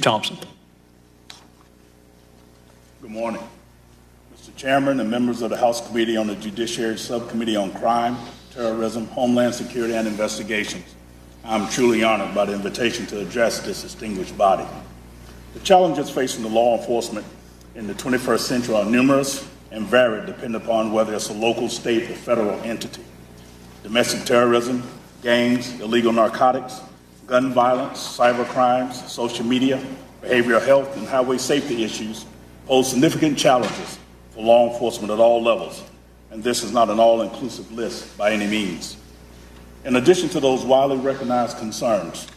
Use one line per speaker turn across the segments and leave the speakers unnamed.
Thompson.
Good morning. Mr. Chairman and members of the House Committee on the Judiciary Subcommittee on Crime, Terrorism, Homeland Security, and Investigations, I'm truly honored by the invitation to address this distinguished body. The challenges facing the law enforcement in the 21st century are numerous and varied depending upon whether it's a local, state, or federal entity. Domestic terrorism, gangs, illegal narcotics, gun violence, cyber crimes, social media, behavioral health, and highway safety issues pose significant challenges for law enforcement at all levels, and this is not an all-inclusive list by any means. In addition to those widely recognized concerns,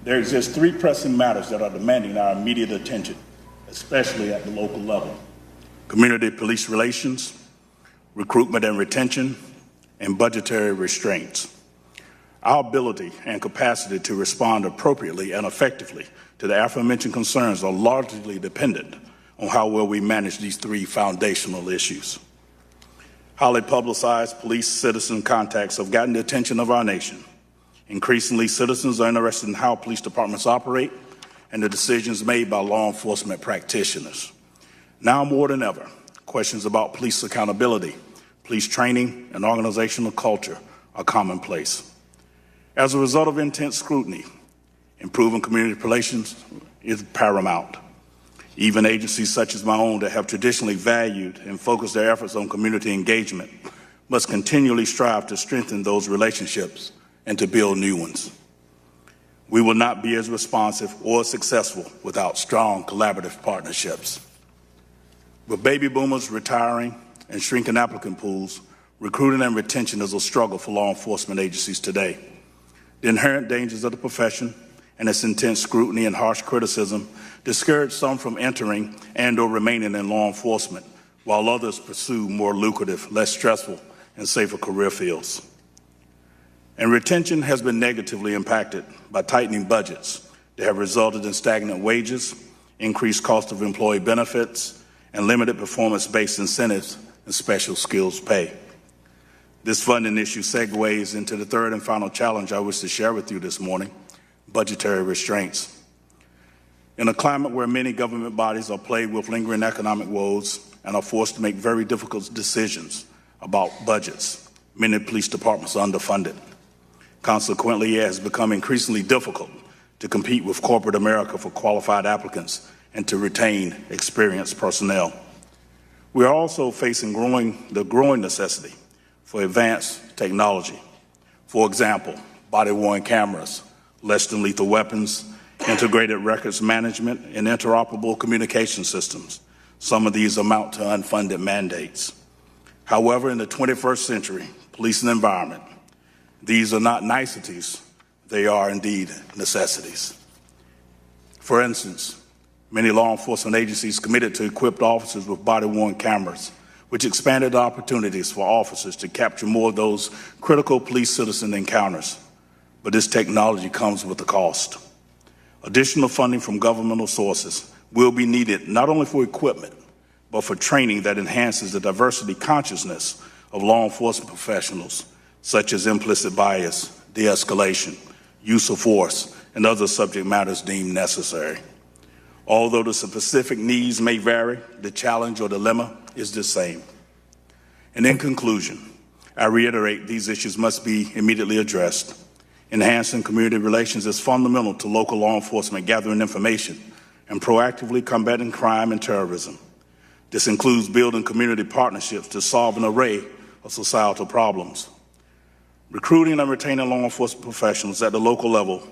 there exist three pressing matters that are demanding our immediate attention, especially at the local level: community police relations, recruitment and retention, and budgetary restraints. Our ability and capacity to respond appropriately and effectively to the aforementioned concerns are largely dependent on how well we manage these three foundational issues. Highly publicized police-citizen contacts have gotten the attention of our nation. Increasingly, citizens are interested in how police departments operate and the decisions made by law enforcement practitioners. Now more than ever, questions about police accountability, police training, and organizational culture are commonplace. As a result of intense scrutiny, improving community relations is paramount. Even agencies such as my own that have traditionally valued and focused their efforts on community engagement must continually strive to strengthen those relationships and to build new ones. We will not be as responsive or successful without strong collaborative partnerships. With baby boomers retiring and shrinking applicant pools, recruiting and retention is a struggle for law enforcement agencies today. The inherent dangers of the profession and its intense scrutiny and harsh criticism discourage some from entering and/or remaining in law enforcement, while others pursue more lucrative, less stressful, and safer career fields. And retention has been negatively impacted by tightening budgets that have resulted in stagnant wages, increased cost of employee benefits, and limited performance-based incentives and special skills pay. This funding issue segues into the third and final challenge I wish to share with you this morning: budgetary restraints. In a climate where many government bodies are plagued with lingering economic woes and are forced to make very difficult decisions about budgets, many police departments are underfunded. Consequently, it has become increasingly difficult to compete with corporate America for qualified applicants and to retain experienced personnel. We are also facing the growing necessity for advanced technology. For example, body-worn cameras, less than lethal weapons, integrated records management, and interoperable communication systems. Some of these amount to unfunded mandates. However, in the 21st century policing environment, these are not niceties, they are indeed necessities. For instance, many law enforcement agencies committed to equip officers with body-worn cameras, which expanded opportunities for officers to capture more of those critical police-citizen encounters. But this technology comes with a cost. Additional funding from governmental sources will be needed not only for equipment, but for training that enhances the diversity consciousness of law enforcement professionals, such as implicit bias, de-escalation, use of force, and other subject matters deemed necessary. Although the specific needs may vary, the challenge or dilemma is the same. And in conclusion, I reiterate these issues must be immediately addressed. Enhancing community relations is fundamental to local law enforcement gathering information and proactively combating crime and terrorism. This includes building community partnerships to solve an array of societal problems. Recruiting and retaining law enforcement professionals at the local level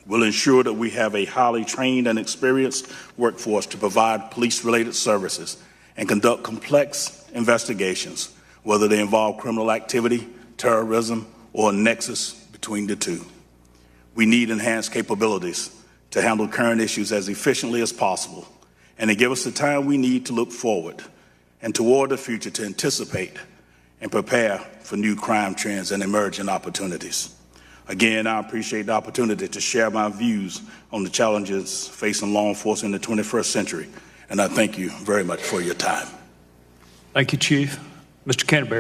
will ensure that we have a highly trained and experienced workforce to provide police-related services and conduct complex investigations, whether they involve criminal activity, terrorism, or a nexus between the two. We need enhanced capabilities to handle current issues as efficiently as possible and to give us the time we need to look forward and toward the future to anticipate and prepare for new crime trends and emerging opportunities. Again, I appreciate the opportunity to share my views on the challenges facing law enforcement in the 21st century, and I thank you very much for your time.
Thank you, Chief. Mr. Canterbury.